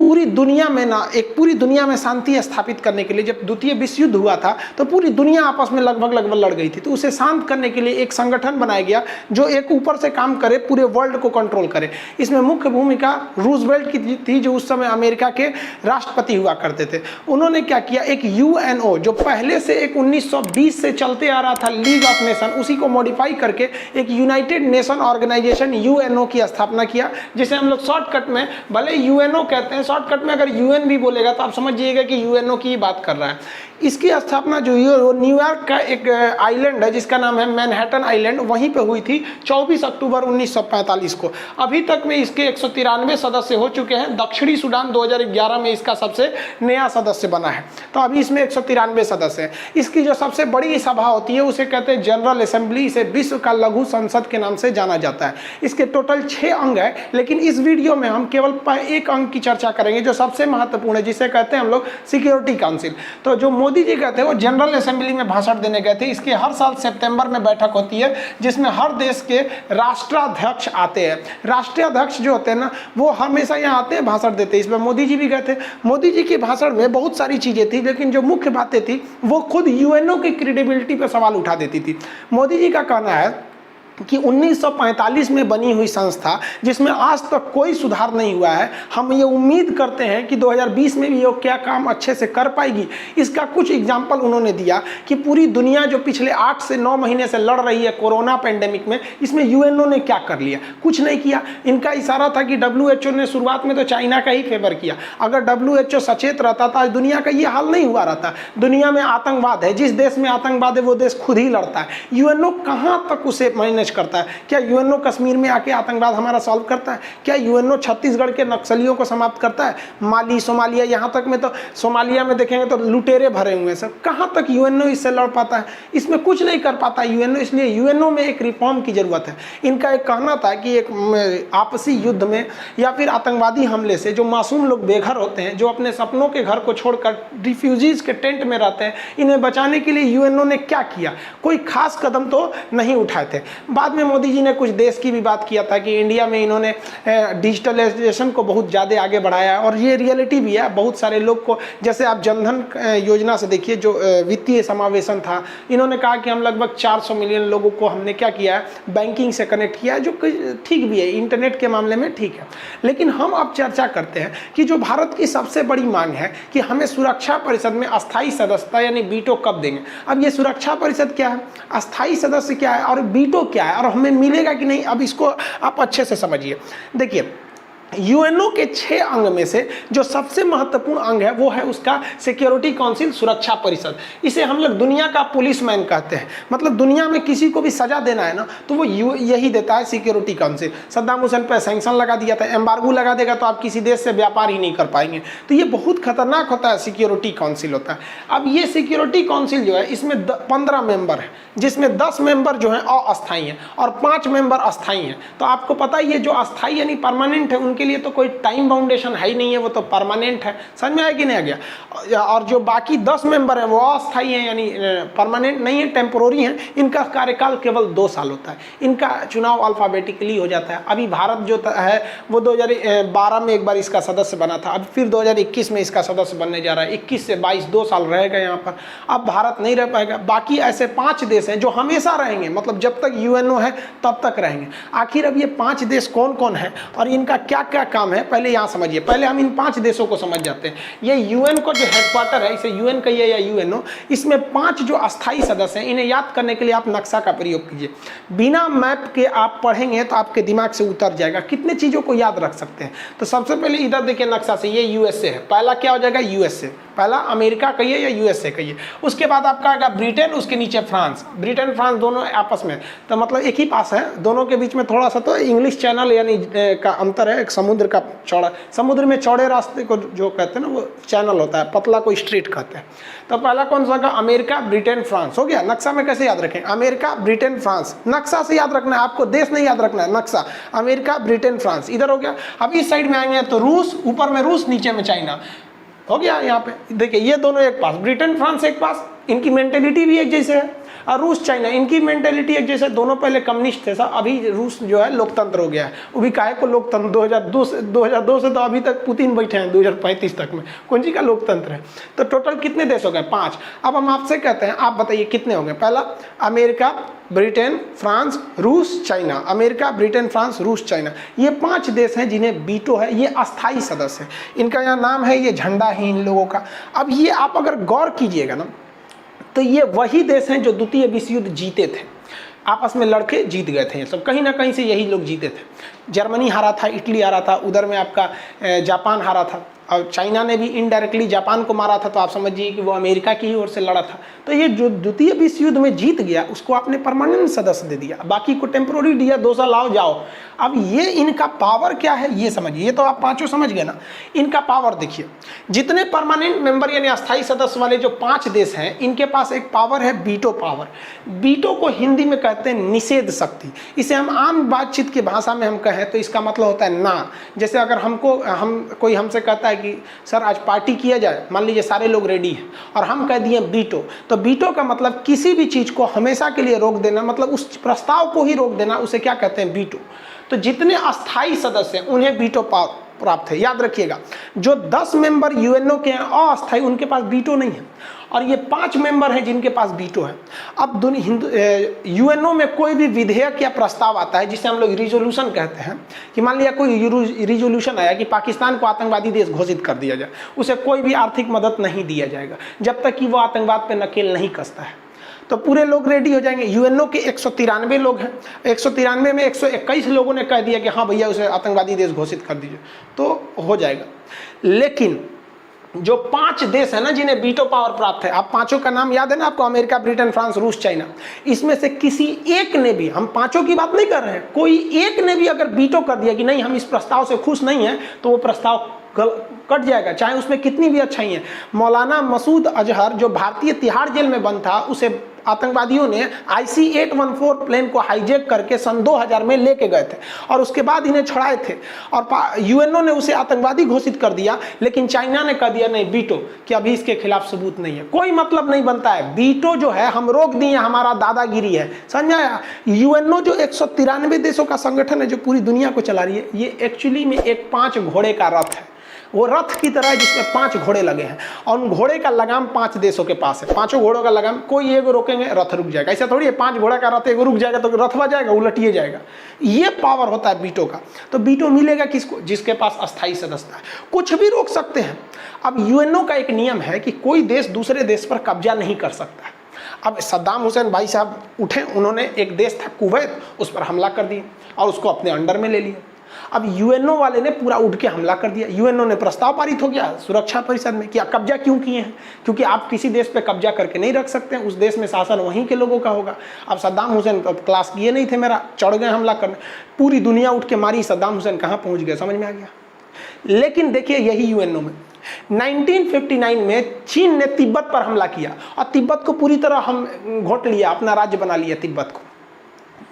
पूरी दुनिया में ना, एक पूरी दुनिया में शांति स्थापित करने के लिए, जब द्वितीय विश्व युद्ध हुआ था तो पूरी दुनिया आपस में लगभग लड़ गई थी, तो उसे शांत करने के लिए एक संगठन बनाया गया जो एक ऊपर से काम करे, पूरे वर्ल्ड को कंट्रोल करे। इसमें मुख्य भूमिका रूजवेल्ट की थी, जो उस समय अमेरिका के राष्ट्रपति हुआ करते थे। उन्होंने क्या किया, एक यूएनओ जो पहले से एक 1920 से चलते आ रहा था, लीग ऑफ नेशन, उसी को मॉडिफाई करके एक यूनाइटेड नेशन ऑर्गेनाइजेशन यूएनओ की स्थापना किया, जिसे हम लोग शॉर्टकट में भले यूएनओ कहते हैं, शॉर्टकट में अगर यूएन भी बोलेगा तो आप समझिएगा कि यूएनओ की बात कर रहा है। इसकी स्थापना जो है वो न्यूयॉर्क का एक आइलैंड है जिसका नाम है मैनहट्टन आइलैंड, वहीं पे हुई थी 24 अक्टूबर 1945 को। अभी तक में इसके 193 सदस्य हो चुके हैं। दक्षिणी सूडान 2011 में इसका सबसे नया सदस्य बना है, तो अभी इसमें 193 सदस्य हैं। इसकी जो सबसे बड़ी सभा होती है उसे कहते हैं जनरल असेंबली, इसे विश्व का लघु संसद के नाम से जाना जाता है। इसके टोटल 6 अंग है, लेकिन इस वीडियो में हम केवल एक अंग की चर्चा करेंगे जो सबसे महत्वपूर्ण है, जिसे कहते हैं हम लोग सिक्योरिटी काउंसिल। तो जो मोदी जी कहते हैं वो जनरल असेंबली में भाषण देने गए थे। इसके हर साल सितंबर में बैठक होती है जिसमें हर देश के राष्ट्राध्यक्ष आते हैं। राष्ट्राध्यक्ष जो होते हैं ना, वो हमेशा यहाँ आते हैं, भाषण देते हैं। इसमें मोदी जी भी गए थे। मोदी जी के भाषण में बहुत सारी चीजें थी, लेकिन जो मुख्य बातें थी वो खुद यूएनओ की क्रेडिबिलिटी पर सवाल उठा देती थी। मोदी जी का कहना है कि 1945 में बनी हुई संस्था जिसमें आज तक कोई सुधार नहीं हुआ है, हम ये उम्मीद करते हैं कि 2020 में भी ये क्या काम अच्छे से कर पाएगी। इसका कुछ एग्जाम्पल उन्होंने दिया कि पूरी दुनिया जो पिछले 8 से 9 महीने से लड़ रही है कोरोना पेंडेमिक में, इसमें यूएनओ ने क्या कर लिया, कुछ नहीं किया। इनका इशारा था कि डब्ल्यूएचओ ने शुरुआत में तो चाइना का ही फेवर किया। अगर डब्ल्यूएचओ सचेत रहता तो आज दुनिया का ये हाल नहीं हुआ रहता। दुनिया में आतंकवाद है, जिस देश में आतंकवाद है वो देश खुद ही लड़ता है। यूएनओ कहाँ तक उसे मैनेज करता है? क्या यूएनओ कश्मीर में आके आतंकवाद हमारा सॉल्व करता है? क्या यूएनओ छत्तीसगढ़ के नक्सलियों को समाप्त करता है? माली, सोमालिया, यहाँ तक में तो सोमालिया में देखेंगे तो लुटेरे भरे हुए हैं सब। कहाँ तक यूएनओ इससे लड़ पाता है? इसमें कुछ नहीं कर पाता यूएनओ। इसलिए यूएनओ में एक रिफॉर्म की जरूरत है। इनका एक कहना था कि एक आपसी युद्ध में या फिर आतंकवादी हमले से जो मासूम लोग बेघर होते हैं, जो अपने सपनों के घर को छोड़कर रिफ्यूजीज के टेंट में रहते हैं, इन्हें बचाने के लिए यूएनओ ने क्या किया? कोई खास कदम तो नहीं उठाए थे। बाद में मोदी जी ने कुछ देश की भी बात किया था कि इंडिया में इन्होंने डिजिटलाइजेशन को बहुत ज़्यादा आगे बढ़ाया है, और ये रियलिटी भी है। बहुत सारे लोग को, जैसे आप जनधन योजना से देखिए, जो वित्तीय समावेशन था, इन्होंने कहा कि हम लगभग 400 मिलियन लोगों को हमने क्या किया है, बैंकिंग से कनेक्ट किया है, जो ठीक भी है, इंटरनेट के मामले में ठीक है। लेकिन हम अब चर्चा करते हैं कि जो भारत की सबसे बड़ी मांग है कि हमें सुरक्षा परिषद में अस्थायी सदस्यता यानी वीटो कब देंगे। अब ये सुरक्षा परिषद क्या है, अस्थायी सदस्य क्या है और वीटो क्या है, और हमें मिलेगा कि नहीं, अब इसको आप अच्छे से समझिए। देखिए, यूएनओ के 6 अंग में से जो सबसे महत्वपूर्ण अंग है वो है उसका सिक्योरिटी काउंसिल, सुरक्षा परिषद। इसे हम लोग दुनिया का पुलिसमैन कहते हैं। मतलब दुनिया में किसी को भी सजा देना है ना, तो वो यही देता है, सिक्योरिटी काउंसिल। सद्दाम हुसैन पर सैंक्शन लगा दिया था, एम्बार्गो लगा देगा तो आप किसी देश से व्यापार ही नहीं कर पाएंगे। तो ये बहुत खतरनाक होता है, सिक्योरिटी काउंसिल होता है। अब ये सिक्योरिटी काउंसिल जो है, इसमें 15 मेंबर है, जिसमें 10 मेंबर जो हैं अस्थायी हैं और 5 मेंबर अस्थायी हैं। तो आपको पता ही है, जो अस्थायी यानी परमानेंट है, उनके लिए तो कोई टाइम बाउंडेशन है ही नहीं है, वो तो परमानेंट है। समझ में आया कि नहीं आ गया? और जो बाकी 10 मेंबर हैं वो अस्थायी हैं, यानी परमानेंट नहीं है, टेम्पोररी हैं। इनका कार्यकाल केवल 2 साल होता है। इनका चुनाव अल्फाबेटिकली हो जाता है। अभी भारत जो है वो 2012 में एक बार इसका सदस्य बना था, अब फिर 2021 में इसका सदस्य बनने जा रहा है। 21 से 22 2 साल रहेगा यहाँ पर। अब भारत नहीं रह पाएगा। बाकी ऐसे 5 देश हैं जो हमेशा रहेंगे, मतलब जब तक यूएनओ है तब तक रहेंगे। आखिर अब ये 5 देश कौन कौन है और इनका क्या क्या काम है, पहले यहाँ समझिए। पहले हम इन 5 देशों को समझ जाते हैं। ये यूएन को जो हेडक्वार्टर है, इसे यूएन कहिए या यूएनओ, इसमें 5 जो अस्थायी सदस्य हैं, इन्हें याद करने के लिए आप नक्शा का प्रयोग कीजिए। बिना मैप के आप पढ़ेंगे तो आपके दिमाग से उतर जाएगा। कितने चीज़ों को याद रख सकते हैं? तो सबसे पहले इधर देखिए नक्शा से, ये यूएसए है। पहला क्या हो जाएगा? यूएसए। पहला अमेरिका कहिए या यूएसए कहिए। उसके बाद आपका आएगा ब्रिटेन, उसके नीचे फ्रांस। ब्रिटेन फ्रांस दोनों आपस में, तो मतलब एक ही पास है, दोनों के बीच में थोड़ा सा तो इंग्लिश चैनल यानी का अंतर है। एक समुद्र का चौड़ा, समुद्र में चौड़े रास्ते को जो कहते हैं ना वो चैनल होता है, पतला को स्ट्रीट कहते हैं। तो पहला कौन सा का? America, Britain, France. हो गया। नक्शा में कैसे याद रखें? America, Britain, France. नक्शा से याद रखना है आपको, देश नहीं याद रखना है, नक्शा। अमेरिका, ब्रिटेन, फ्रांस इधर हो गया। अब इस साइड में आएंगे तो रूस, ऊपर में रूस, नीचे में चाइना। हो गया। यहाँ पे देखिए ये दोनों एक पास, ब्रिटेन फ्रांस एक पास, इनकी मेंटेलिटी भी एक जैसे है। और रूस चाइना, इनकी मेंटेलिटी एक जैसे, दोनों पहले कम्युनिस्ट थे सर, अभी रूस जो है लोकतंत्र हो गया है। वो भी काहे को लोकतंत्र, 2002 से तो अभी तक पुतिन बैठे हैं 2035 तक में, कौन सी का लोकतंत्र है। तो टोटल कितने देश हो गए? 5। अब हम आपसे कहते हैं, आप बताइए कितने हो गए? पहला अमेरिका, ब्रिटेन, फ्रांस, रूस, चाइना। अमेरिका, ब्रिटेन, फ्रांस, रूस, चाइना, ये 5 देश हैं जिन्हें वीटो है, ये अस्थाई सदस्य है। इनका यहाँ नाम है, ये झंडा है इन लोगों का। अब ये आप अगर गौर कीजिएगा ना, तो ये वही देश हैं जो द्वितीय विश्व युद्ध जीते थे, आपस में लड़के जीत गए थे। ये सब कहीं ना कहीं से यही लोग जीते थे। जर्मनी हारा था, इटली हारा था, उधर में आपका जापान हारा था, और चाइना ने भी इनडायरेक्टली जापान को मारा था। तो आप समझिए कि वो अमेरिका की ही ओर से लड़ा था। तो ये जो द्वितीय विश्व युद्ध में जीत गया, उसको आपने परमानेंट सदस्य दे दिया, बाकी को टेम्पोररी दिया, 2 साल लाओ जाओ। अब ये इनका पावर क्या है ये समझिए, ये तो आप 5 समझ गए ना। इनका पावर देखिए, जितने परमानेंट मेंबर यानी अस्थायी सदस्य वाले जो 5 देश हैं, इनके पास एक पावर है वीटो पावर। वीटो को हिंदी में कहते हैं निषेध शक्ति। इसे हम आम बातचीत की भाषा में हम कहें तो इसका मतलब होता है ना। जैसे अगर कोई हमसे कहता है कि सर आज पार्टी किया जाए, मान लीजिए सारे लोग रेडी हैं और हम कह दिए वीटो, तो वीटो का मतलब किसी भी चीज़ को हमेशा के लिए रोक देना, मतलब उस प्रस्ताव को ही रोक देना, उसे क्या कहते हैं? वीटो। तो जितने अस्थायी सदस्य हैं उन्हें वीटो प्राप्त है। याद रखिएगा, जो 10 मेंबर यूएनओ के हैं अस्थायी, उनके पास वीटो नहीं है, और ये 5 मेंबर हैं जिनके पास वीटो है। अब यूएनओ में कोई भी विधेयक या प्रस्ताव आता है, जिसे हम लोग रिजोल्यूशन कहते हैं, कि मान लिया कोई रिजोल्यूशन आया कि पाकिस्तान को आतंकवादी देश घोषित कर दिया जाए, उसे कोई भी आर्थिक मदद नहीं दिया जाएगा जब तक कि वो आतंकवाद पर नकेल नहीं कसता है। तो पूरे लोग रेडी हो जाएंगे। यूएनओ के 193 लोग हैं, 193 में 121 लोगों ने कह दिया कि हाँ भैया उसे आतंकवादी देश घोषित कर दीजिए, तो हो जाएगा। लेकिन जो 5 देश है ना जिन्हें वीटो पावर प्राप्त है, आप 5 का नाम याद है ना आपको? अमेरिका, ब्रिटेन, फ्रांस, रूस, चाइना। इसमें से किसी एक ने भी, हम 5 की बात नहीं कर रहे हैं, कोई एक ने भी अगर वीटो कर दिया कि नहीं हम इस प्रस्ताव से खुश नहीं हैं, तो वो प्रस्ताव कट जाएगा, चाहे उसमें कितनी भी अच्छाई है। मौलाना मसूद अजहर जो भारतीय तिहाड़ जेल में बंद था, उसे आतंकवादियों ने IC-814 प्लेन को हाईजैक करके सन 2000 में लेके गए थे और उसके बाद इन्हें छुड़ाए थे, और यूएनओ ने उसे आतंकवादी घोषित कर दिया। लेकिन चाइना ने कह दिया नहीं वीटो, कि अभी इसके खिलाफ सबूत नहीं है, कोई मतलब नहीं बनता है। वीटो जो है हम रोक दिए, हमारा दादागिरी है, समझा? यूएनओ जो 193 देशों का संगठन है जो पूरी दुनिया को चला रही है, ये एक्चुअली में एक 5 घोड़े का रथ है। वो रथ की तरह है जिसमें 5 घोड़े लगे हैं, और उन घोड़े का लगाम 5 देशों के पास है। 5 घोड़ों का लगाम, कोई एगो रोकेंगे रथ रुक जाएगा। ऐसा थोड़ी है 5 घोड़ा का रथ एगो रुक जाएगा तो रथवा जाएगा, उलटिए जाएगा। ये पावर होता है वीटो का। तो वीटो मिलेगा किसको? जिसके पास अस्थायी सदस्यता है, कुछ भी रोक सकते हैं। अब यूएनओ का एक नियम है कि कोई देश दूसरे देश पर कब्जा नहीं कर सकता। अब सद्दाम हुसैन भाई साहब उठे, उन्होंने एक देश था कुवैत, उस पर हमला कर दिया और उसको अपने अंडर में ले लिया। अब यूएनओ वाले ने पूरा उठ के हमला कर दिया। यूएनओ ने प्रस्ताव पारित हो गया सुरक्षा परिषद में कि कब्जा क्यों किए हैं, क्योंकि आप किसी देश पे कब्जा करके नहीं रख सकते, उस देश में शासन वहीं के लोगों का होगा। अब सद्दाम हुसैन क्लास किए नहीं थे मेरा, चढ़ गए हमला करने, पूरी दुनिया उठ के मारी, सद्दाम हुसैन कहाँ पहुँच गए समझ में आ गया। लेकिन देखिए यही यूएनओ में 1959 में चीन ने तिब्बत पर हमला किया और तिब्बत को पूरी तरह हम घोट लिया, अपना राज्य बना लिया तिब्बत को।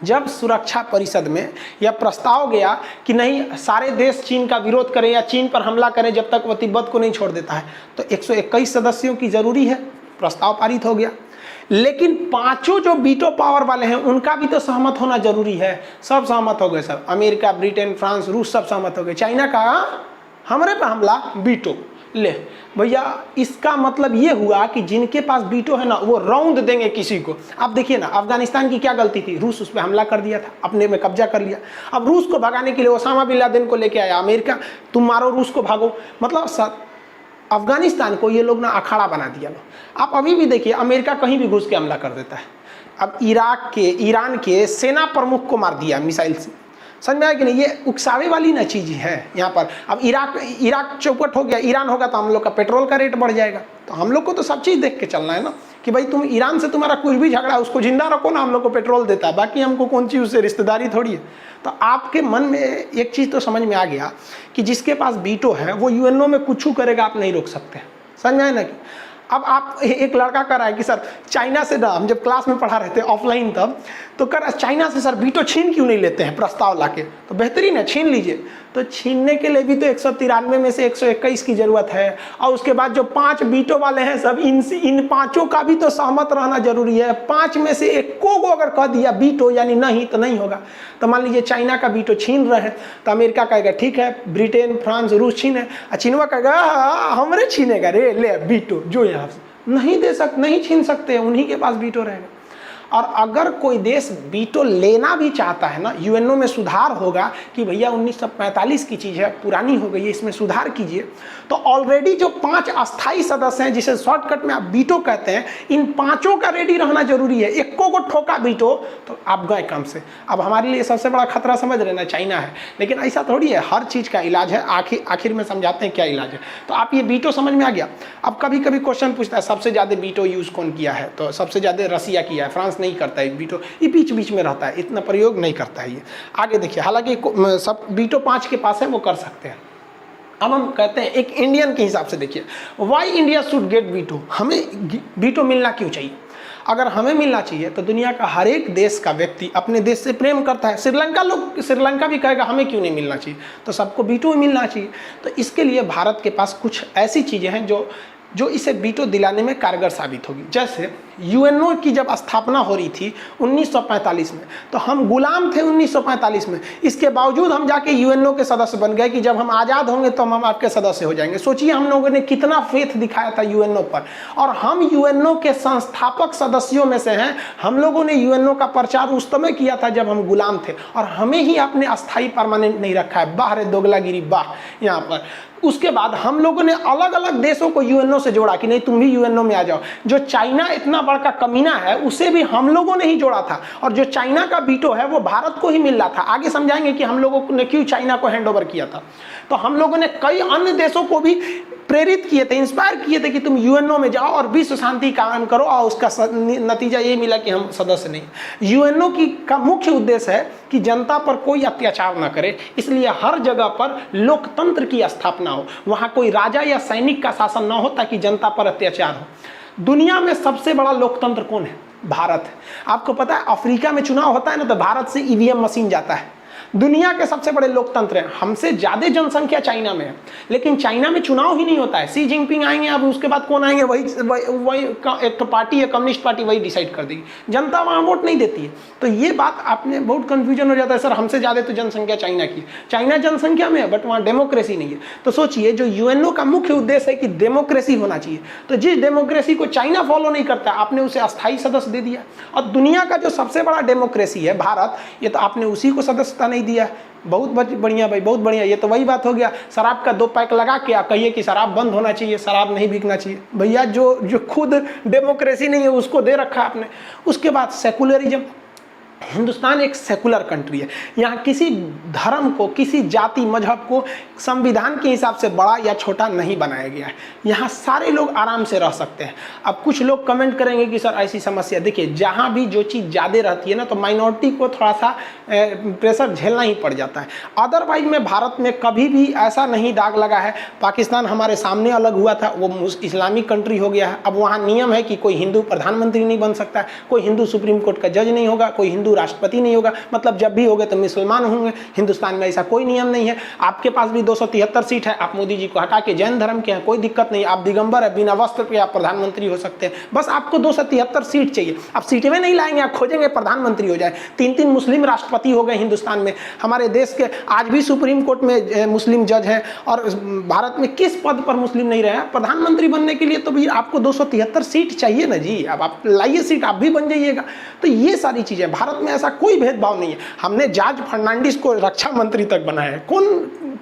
जब सुरक्षा परिषद में यह प्रस्ताव गया कि नहीं सारे देश चीन का विरोध करें या चीन पर हमला करें जब तक वह तिब्बत को नहीं छोड़ देता है, तो 121 सदस्यों की जरूरी है, प्रस्ताव पारित हो गया। लेकिन 5 जो वीटो पावर वाले हैं उनका भी तो सहमत होना जरूरी है। सब सहमत हो गए सर, अमेरिका, ब्रिटेन, फ्रांस, रूस सब सहमत हो गए। चाइना का हमारे पे हमला, वीटो। ले भैया, इसका मतलब ये हुआ कि जिनके पास वीटो है ना वो रौंद देंगे किसी को। अब देखिए ना, अफगानिस्तान की क्या गलती थी? रूस उस पर हमला कर दिया था, अपने में कब्जा कर लिया। अब रूस को भगाने के लिए ओसामा बिन लादेन को लेके आया अमेरिका, तुम मारो रूस को, भागो। मतलब अफगानिस्तान को ये लोग ना अखाड़ा बना दिया लो। आप अभी भी देखिए, अमेरिका कहीं भी घुस के हमला कर देता है। अब ईरान के सेना प्रमुख को मार दिया मिसाइल से, समझ में आया कि नहीं? ये उकसावे वाली ना चीज़ है यहाँ पर। अब इराक चौपट हो गया, ईरान होगा तो हम लोग का पेट्रोल का रेट बढ़ जाएगा। तो हम लोग को तो सब चीज़ देख के चलना है ना, कि भाई तुम ईरान से तुम्हारा कुछ भी झगड़ा है उसको जिंदा रखो ना, हम लोग को पेट्रोल देता है, बाकी हमको कौन सी उससे रिश्तेदारी थोड़ी है। तो आपके मन में एक चीज़ तो समझ में आ गया कि जिसके पास वीटो है वो यूएनओ में कुछ करेगा, आप नहीं रोक सकते, समझ में आए ना? कि अब आप एक लड़का कर रहा है कि सर चाइना से ना, हम जब क्लास में पढ़ा रहे थे ऑफलाइन तब, तो कर चाइना से सर वीटो छीन क्यों नहीं लेते हैं प्रस्ताव लाके, तो बेहतरीन है छीन लीजिए। तो छीनने के लिए भी तो 193 में से 121 की जरूरत है, और उसके बाद जो 5 वीटो वाले हैं सब इन पांचों का भी तो सहमत रहना जरूरी है। 5 में से एक को अगर कह दिया वीटो यानी नहीं तो नहीं होगा। तो मान लीजिए चाइना का वीटो छीन रहे हैं तो अमेरिका कहेगा ठीक है, ब्रिटेन फ्रांस रूस छीने, और चीनवा कहेगा हमरे छीनेगा रे ले वीटो, जो यहाँ से नहीं छीन सकते, उन्हीं के पास वीटो रहेगा। और अगर कोई देश वीटो लेना भी चाहता है ना, यूएनओ में सुधार होगा कि भैया 1945 की चीज़ है, पुरानी हो गई है, इसमें सुधार कीजिए। तो ऑलरेडी जो 5 अस्थाई सदस्य हैं जिसे शॉर्टकट में आप वीटो कहते हैं, इन 5 का रेडी रहना जरूरी है। एको को ठोका वीटो तो आप गए काम से। अब हमारे लिए सबसे बड़ा खतरा समझ रहे ना चाइना है, लेकिन ऐसा थोड़ी है, हर चीज़ का इलाज है। आखिर में समझाते हैं क्या इलाज है। तो आप ये वीटो समझ में आ गया। अब कभी कभी क्वेश्चन पूछता है सबसे ज़्यादा वीटो यूज़ कौन किया है, तो सबसे ज़्यादा रसिया किया है, फ्रांस नहीं करता है वीटो, ये बीच में रहता है, इतना प्रयोग नहीं करता है ये। आगे देखिए, हालांकि सब वीटो 5 के पास है, वो कर सकते हैं। अब हम कहते हैं एक इंडियन के हिसाब से देखिए, why India should get veto, हमें वीटो मिलना क्यों चाहिए। अगर हमें मिलना चाहिए तो दुनिया का हर एक देश का व्यक्ति अपने देश से प्रेम करता है। श्रीलंका भी कहेगा हमें क्यों नहीं मिलना चाहिए, तो सबको वीटो मिलना चाहिए। तो इसके लिए भारत के पास कुछ ऐसी चीज़ें हैं जो इसे वीटो दिलाने में कारगर साबित होगी। जैसे यूएनओ की जब स्थापना हो रही थी 1945 में, तो हम गुलाम थे 1945 में, इसके बावजूद हम जाके यूएनओ के सदस्य बन गए कि जब हम आज़ाद होंगे तो हम आपके सदस्य हो जाएंगे। सोचिए हम लोगों ने कितना फेथ दिखाया था यूएनओ पर, और हम यूएनओ के संस्थापक सदस्यों में से हैं। हम लोगों ने यूएनओ का प्रचार उस समय किया था जब हम गुलाम थे, और हमें ही आपने अस्थायी परमानेंट नहीं रखा है। बाहर दोगलागिरी बाह यहाँ पर। उसके बाद हम लोगों ने अलग अलग देशों को यूएनओ से जोड़ा कि नहीं तुम भी यूएनओ में आ जाओ। जो चाइना इतना बड़ा कमीना है उसे भी हम लोगों ने ही जोड़ा था, और जो चाइना का वीटो है वो भारत को ही मिल रहा था। आगे समझाएंगे कि हम लोगों ने क्यों चाइना को हैंड ओवर किया था। तो हम लोगों ने कई अन्य देशों को भी प्रेरित किए थे, इंस्पायर किए थे कि तुम यूएनओ में जाओ और विश्व शांति कायम करो, और उसका नतीजा ये मिला कि हम सदस्य नहीं। यूएनओ का मुख्य उद्देश्य है कि जनता पर कोई अत्याचार न करे, इसलिए हर जगह पर लोकतंत्र की स्थापना हो, वहाँ कोई राजा या सैनिक का शासन न हो ताकि जनता पर अत्याचार हो। दुनिया में सबसे बड़ा लोकतंत्र कौन है? भारत है। आपको पता है अफ्रीका में चुनाव होता है ना, तो भारत से ईवीएम मशीन जाता है। दुनिया के सबसे बड़े लोकतंत्र हैं। हमसे ज़्यादा जनसंख्या चाइना में है, लेकिन चाइना में चुनाव ही नहीं होता है। सी जिनपिंग आएंगे, अब उसके बाद कौन आएंगे, वही एक तो पार्टी है कम्युनिस्ट पार्टी, वही डिसाइड कर देगी। जनता वहाँ वोट नहीं देती है। तो ये बात आपने बहुत कन्फ्यूजन हो जाता है, सर हमसे ज़्यादा तो जनसंख्या चाइना की है। चाइना जनसंख्या में है बट वहाँ डेमोक्रेसी नहीं है। तो सोचिए जो यूएनओ का मुख्य उद्देश्य है कि डेमोक्रेसी होना चाहिए, तो जिस डेमोक्रेसी को चाइना फॉलो नहीं करता आपने उसे अस्थायी सदस्य दे दिया। और दुनिया का जो सबसे बड़ा डेमोक्रेसी है भारत, ये तो आपने उसी को सदस्यता नहीं दिया। बहुत बढ़िया भाई, बहुत बढ़िया। ये तो वही बात हो गया, शराब का 2 पैक लगा के आप कहिए कि शराब बंद होना चाहिए, शराब नहीं बिकना चाहिए। भैया जो खुद डेमोक्रेसी नहीं है उसको दे रखा आपने। उसके बाद सेकुलरिज्म। हिंदुस्तान एक सेकुलर कंट्री है। यहाँ किसी धर्म को, किसी जाति मजहब को संविधान के हिसाब से बड़ा या छोटा नहीं बनाया गया है। यहाँ सारे लोग आराम से रह सकते हैं। अब कुछ लोग कमेंट करेंगे कि सर ऐसी समस्या, देखिए जहाँ भी जो चीज़ ज़्यादा रहती है ना, तो माइनॉरिटी को थोड़ा सा प्रेशर झेलना ही पड़ जाता है। अदरवाइज में भारत में कभी भी ऐसा नहीं दाग लगा है। पाकिस्तान हमारे सामने अलग हुआ था, वो इस्लामिक कंट्री हो गया है। अब वहाँ नियम है कि कोई हिंदू प्रधानमंत्री नहीं बन सकता, कोई हिंदू सुप्रीम कोर्ट का जज नहीं होगा, कोई हिंदू राष्ट्रपति नहीं होगा, मतलब जब भी होंगे तो मुसलमान होंगे। हिंदुस्तान में ऐसा कोई नियम नहीं है। आपके पास भी 273 सीट है, आप मोदी जी को हटा के जैन धर्म के हैं, कोई दिक्कत नहीं। आप दिगंबर है, बिना वस्त्र पे आप प्रधानमंत्री हो सकते हैं। बस आपको 273 सीट चाहिए। आप सीटें में नहीं लाएंगे, आप खोजेंगे प्रधानमंत्री हो जाए। 3-3 मुस्लिम राष्ट्रपति हो गए हिंदुस्तान में। हमारे देश के आज भी सुप्रीम कोर्ट में मुस्लिम जज हैं, और भारत में किस पद पर मुस्लिम नहीं रहे? प्रधानमंत्री बनने के लिए तो भी आपको 273 सीट चाहिए ना जी। अब आप लाइए सीट, आप भी बन जाइएगा। तो ये सारी चीजें, भारत में ऐसा कोई भेदभाव नहीं है। हमने जॉर्ज फर्नांडिस को रक्षा मंत्री तक बनाया है। कौन,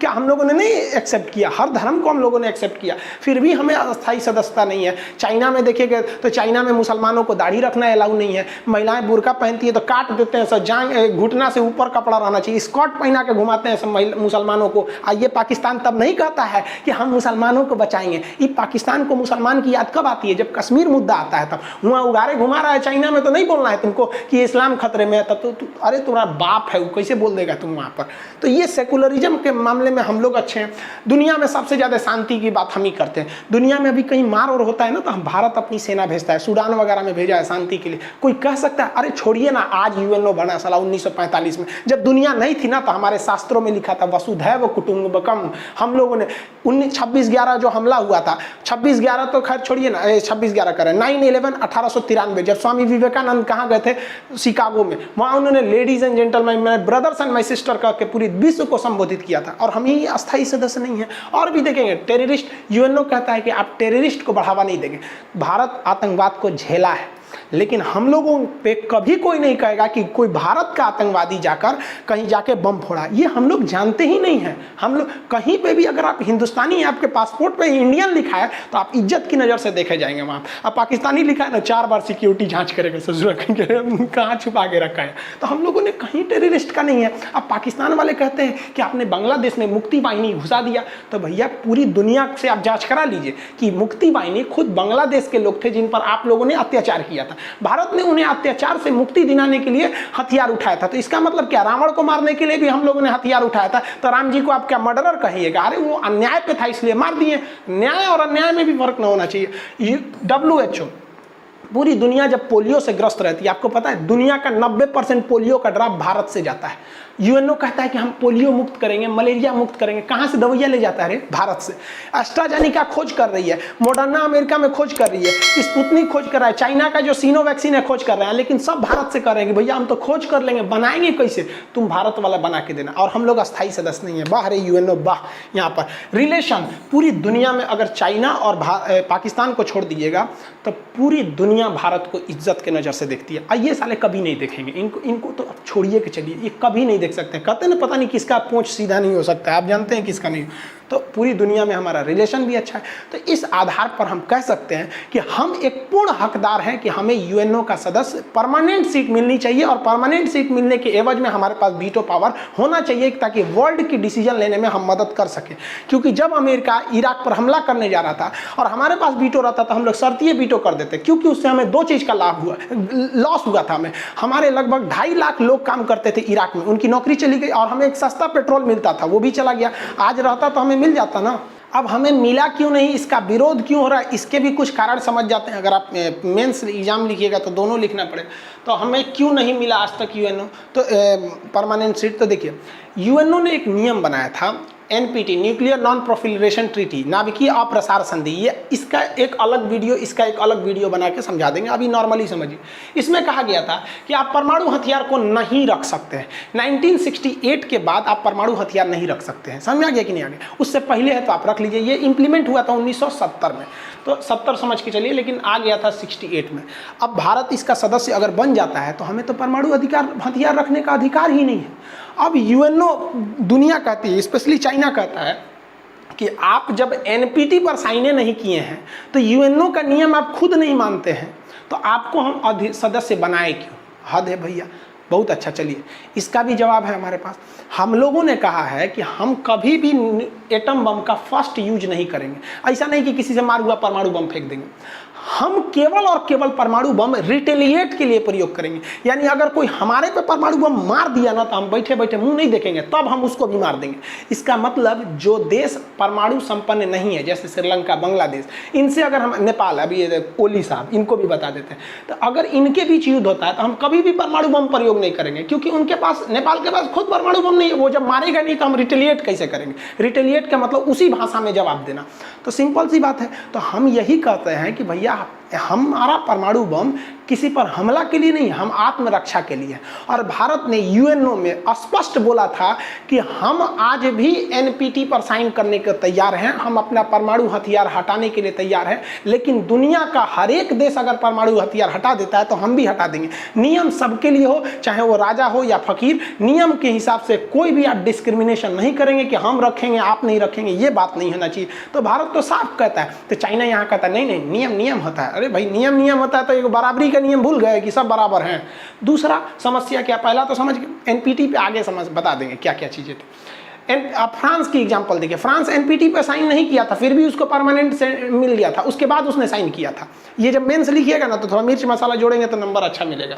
क्या हम लोगों ने नहीं एक्सेप्ट किया? हर धर्म को हम लोगों ने एक्सेप्ट किया, फिर भी हमें अस्थायी सदस्यता नहीं है। चाइना में देखिएगा तो चाइना में मुसलमानों को दाढ़ी रखना अलाउ नहीं है। महिलाएं बुर्का पहनती है तो काट देते हैं, सब जांग घुटना से ऊपर कपड़ा रहना चाहिए। स्कर्ट पहना के घुमाते हैं सब मुसलमानों को। ये पाकिस्तान तब नहीं कहता है कि हम मुसलमानों को बचाएंगे। ये पाकिस्तान को मुसलमान की याद कब आती है? जब कश्मीर मुद्दा आता है तब। वहाँ उगारे घुमा रहा है चाइना में, तो नहीं बोलना है तुमको कि इस्लाम खतरे खतरे में है तब तो अरे तुम्हारा बाप है वो कैसे बोल देगा तुम वहाँ पर। तो ये सेकुलरिज्म के मामले में हम लोग अच्छे हैं। दुनिया में सबसे ज़्यादा शांति की बात हम ही करते हैं। दुनिया में अभी कहीं मार और होता है ना तो हम भारत अपनी सेना भेजता है, सूडान वगैरह में भेजा है शांति के लिए। कोई कह सकता है अरे छोड़िए ना, आज यूएनओ बना साला 1945 में, जब दुनिया नहीं थी ना तो हमारे शास्त्रों में लिखा था वसुधैव कुटुंबकम। हम लोगों ने 26/11 जो हमला हुआ था, 26/11 तो खैर छोड़िए ना, 26/11 करें, 9/11 1893 जब स्वामी विवेकानंद कहाँ गए थे, शिकागो में, वहाँ उन्होंने ladies and gentleman, brothers and my sister कह के पूरी विश्व को संबोधित किया था। और हम ही अस्थायी सदस्य नहीं है। और भी देखेंगे टेररिस्ट, यूएनओ कहता है कि आप टेररिस्ट को बढ़ावा नहीं देंगे। भारत आतंकवाद को झेला है, लेकिन हम लोगों पे कभी कोई नहीं कहेगा कि कोई भारत का आतंकवादी जाकर कहीं जाके बम फोड़ा। ये हम लोग जानते ही नहीं हैं। हम लोग कहीं पे भी अगर आप हिंदुस्तानी हैं, आपके पासपोर्ट पे इंडियन लिखा है तो आप इज्जत की नज़र से देखे जाएंगे वहाँ। अब पाकिस्तानी लिखा है ना, 4 बार सिक्योरिटी जांच करेगा, ससुर कहाँ छुपा के रखा है। तो हम लोगों ने कहीं टेररिस्ट का नहीं है। अब पाकिस्तान वाले कहते हैं कि आपने बांग्लादेश में मुक्ति वाहिनी घुसा दिया, तो भैया पूरी दुनिया से आप जाँच करा लीजिए कि मुक्ति वाहिनी खुद बांग्लादेश के लोग थे जिन पर आप लोगों ने अत्याचार किया था। भारत ने उन्हें अत्याचार से मुक्ति दिलाने के लिए हथियार उठाया था। तो इसका मतलब क्या, रावण को मारने के लिए भी हम लोगों ने हथियार उठाया था। तो राम जी को आप क्या मर्डरर कहिएगा? अरे वो अन्याय पे था इसलिए मार दिए। न्याय और अन्याय में भी फर्क न होना चाहिए। WHO, पूरी दुनिया जब पोलियो से ग्रस्त रहती है, आपको पता है दुनिया का 90% पोलियो का ड्रॉप भारत से जाता है। यूएनओ कहता है कि हम पोलियो मुक्त करेंगे, मलेरिया मुक्त करेंगे। कहाँ से दवाइयाँ ले जाता है रे? भारत से। एस्ट्राजेनेका खोज कर रही है, मॉडर्ना अमेरिका में खोज कर रही है, स्पुतनिक खोज कर रहा है, चाइना का जो सीनो वैक्सीन है खोज कर रहे हैं, लेकिन सब भारत से कर रहे हैं कि भैया हम तो खोज कर लेंगे, बनाएंगे कैसे? तुम भारत वाला बना के देना। और हम लोग अस्थायी सदस्य नहीं है। वाह रे यूएनओ वाह। यहाँ पर रिलेशन पूरी दुनिया में अगर चाइना और पाकिस्तान को छोड़ दीजिएगा तो पूरी दुनिया भारत को इज्जत के नज़र से देखती है। ये साले कभी नहीं देखेंगे, इनको तो छोड़िए के चलिए, ये कभी नहीं देख सकते। कहते हैं ना पता नहीं किसका पूंछ सीधा नहीं हो सकता, आप जानते हैं किसका नहीं। तो पूरी दुनिया में हमारा रिलेशन भी अच्छा है। तो इस आधार पर हम कह सकते हैं कि हम एक पूर्ण हकदार हैं कि हमें यूएनओ का सदस्य परमानेंट सीट मिलनी चाहिए, और परमानेंट सीट मिलने के एवज में हमारे पास वीटो पावर होना चाहिए ताकि वर्ल्ड की डिसीजन लेने में हम मदद कर सकें। क्योंकि जब अमेरिका इराक पर हमला करने जा रहा था और हमारे पास वीटो रहता तो हम लोग शर्तीय वीटो कर देते, क्योंकि उससे हमें 2 चीज़ का लॉस हुआ था। हमारे लगभग 2.5 लाख लोग काम करते थे इराक में, उनकी नौकरी चली गई, और हमें एक सस्ता पेट्रोल मिलता था वो भी चला गया। आज रहता तो हमें मिल जाता ना। अब हमें मिला क्यों नहीं, इसका विरोध क्यों हो रहा है, इसके भी कुछ कारण समझ जाते हैं। अगर आप मेंस एग्जाम लिखिएगा तो दोनों लिखना पड़े। तो हमें क्यों नहीं मिला आज तक यूएनओ तो परमानेंट सीट? तो देखिए यूएनओ ने एक नियम बनाया था, NPT, न्यूक्लियर नॉन प्रोफिलरेशन ट्रीटी, नाभिकीय अप्रसार संधि। ये इसका एक अलग वीडियो बना के समझा देंगे, अभी नॉर्मली समझिए। इसमें कहा गया था कि आप परमाणु हथियार को नहीं रख सकते हैं। 1968 के बाद आप परमाणु हथियार नहीं रख सकते हैं। समझ में आ गया कि नहीं आ गया? उससे पहले है तो आप रख लीजिए। ये इंप्लीमेंट हुआ था 1970 में, तो 70 समझ के चलिए, लेकिन आ गया था 68 में। अब भारत इसका सदस्य अगर बन जाता है तो हमें तो परमाणु हथियार रखने का अधिकार ही नहीं है। अब यूएनओ दुनिया कहती है, स्पेशली चाइना कहता है कि आप जब NPT पर साइने नहीं किए हैं तो यूएनओ का नियम आप खुद नहीं मानते हैं, तो आपको हम सदस्य बनाए क्यों? हद है भैया। बहुत अच्छा, चलिए इसका भी जवाब है हमारे पास। हम लोगों ने कहा है कि हम कभी भी एटम बम का फर्स्ट यूज नहीं करेंगे। ऐसा नहीं कि किसी से मार हुआ परमाणु बम फेंक देंगे, हम केवल और केवल परमाणु बम रिटेलिएट के लिए प्रयोग करेंगे। यानी अगर कोई हमारे पे परमाणु बम मार दिया ना तो हम बैठे बैठे मुंह नहीं देखेंगे, तब हम उसको भी मार देंगे। इसका मतलब जो देश परमाणु संपन्न नहीं है, जैसे श्रीलंका, बांग्लादेश, इनसे अगर हम, नेपाल, अभी ये ओली साहब, इनको भी बता देते हैं, तो अगर इनके बीच युद्ध होता है तो हम कभी भी परमाणु बम प्रयोग नहीं करेंगे, क्योंकि उनके पास, नेपाल के पास खुद परमाणु बम नहीं है। वो जब मारेगा नहीं तो हम रिटेलिएट कैसे करेंगे? रिटेलिएट का मतलब उसी भाषा में जवाब देना। तो सिंपल सी बात है। तो हम यही कहते हैं कि भैया हमारा परमाणु बम किसी पर हमला के लिए नहीं, हम आत्मरक्षा के लिए। और भारत ने यूएनओ में स्पष्ट बोला था कि हम आज भी NPT पर साइन करने के तैयार हैं, हम अपना परमाणु हथियार हटाने के लिए तैयार हैं, लेकिन दुनिया का हर एक देश अगर परमाणु हथियार हटा देता है तो हम भी हटा देंगे। नियम सबके लिए हो, चाहे वो राजा हो या फकीर, नियम के हिसाब से कोई भी आप डिस्क्रिमिनेशन नहीं करेंगे कि हम रखेंगे आप नहीं रखेंगे, ये बात नहीं होना चाहिए। तो भारत तो साफ कहता है, तो चाइना यहाँ कहता है नहीं नहीं नियम नियम होता है। अरे भाई नियम होता है तो एक बराबरी का नियम भूल गए कि सब बराबर हैं। दूसरा समस्या क्या, पहला तो समझ गए, NPT पे आगे समझ बता देंगे क्या क्या चीज़ें थी। आप फ्रांस की एग्जांपल देखिए, फ्रांस NPT पे साइन नहीं किया था, फिर भी उसको परमानेंट से मिल गया था, उसके बाद उसने साइन किया था। ये जब मेंस लिखिएगा ना तो थोड़ा मिर्च मसाला जोड़ेंगे तो नंबर अच्छा मिलेगा।